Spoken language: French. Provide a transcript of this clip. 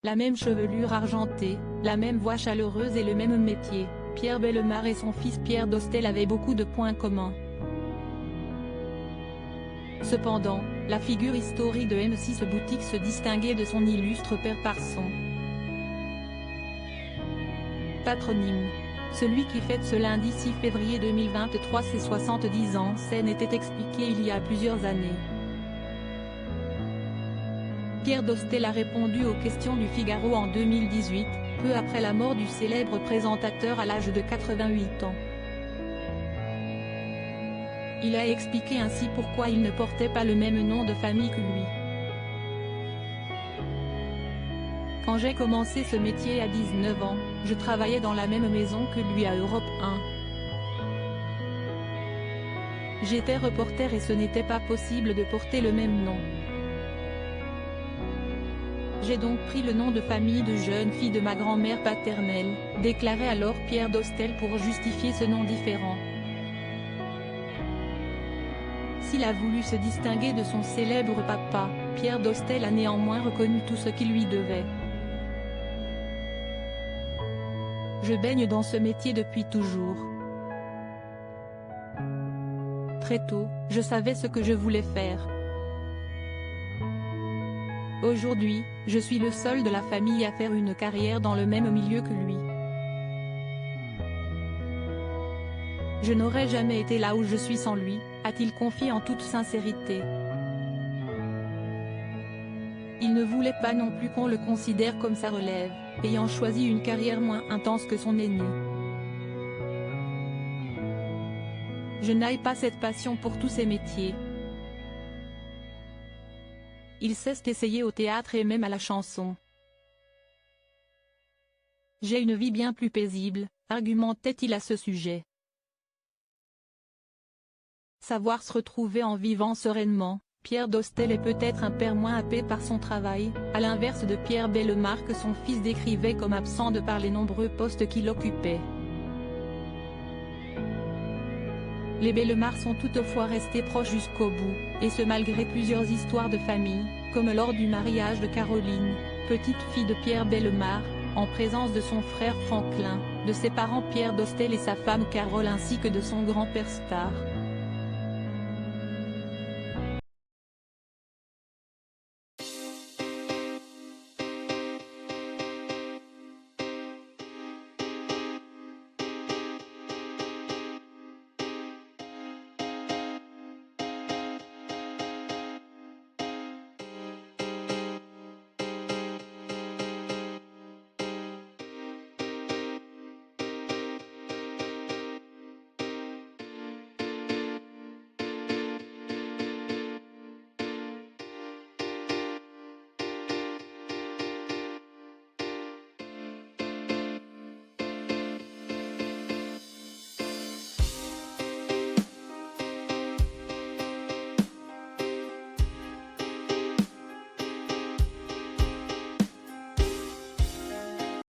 La même chevelure argentée, la même voix chaleureuse et le même métier, Pierre Bellemare et son fils Pierre Dostel avaient beaucoup de points communs. Cependant, la figure historique de M6 Boutique se distinguait de son illustre père par son patronyme. Celui qui fête ce lundi 6 février 2023 ses 70 ans. Scène était expliqué il y a plusieurs années. Pierre Dostel a répondu aux questions du Figaro en 2018, peu après la mort du célèbre présentateur à l'âge de 88 ans. Il a expliqué ainsi pourquoi il ne portait pas le même nom de famille que lui. Quand j'ai commencé ce métier à 19 ans, je travaillais dans la même maison que lui à Europe 1. J'étais reporter et ce n'était pas possible de porter le même nom. J'ai donc pris le nom de famille de jeune fille de ma grand-mère paternelle, déclarait alors Pierre Dostel pour justifier ce nom différent. S'il a voulu se distinguer de son célèbre papa, Pierre Dostel a néanmoins reconnu tout ce qu'il lui devait. Je baigne dans ce métier depuis toujours. Très tôt, je savais ce que je voulais faire. Aujourd'hui, je suis le seul de la famille à faire une carrière dans le même milieu que lui. Je n'aurais jamais été là où je suis sans lui, a-t-il confié en toute sincérité. Il ne voulait pas non plus qu'on le considère comme sa relève, ayant choisi une carrière moins intense que son aîné. Je n'ai pas cette passion pour tous ces métiers. Il s'est essayé au théâtre et même à la chanson. J'ai une vie bien plus paisible, argumentait-il à ce sujet. Savoir se retrouver en vivant sereinement, Pierre Dostel est peut-être un père moins happé par son travail, à l'inverse de Pierre Bellemare que son fils décrivait comme absent de par les nombreux postes qu'il occupait. Les Bellemare sont toutefois restés proches jusqu'au bout, et ce malgré plusieurs histoires de famille, comme lors du mariage de Caroline, petite fille de Pierre Bellemare, en présence de son frère Franklin, de ses parents Pierre Dostel et sa femme Carole ainsi que de son grand-père Star.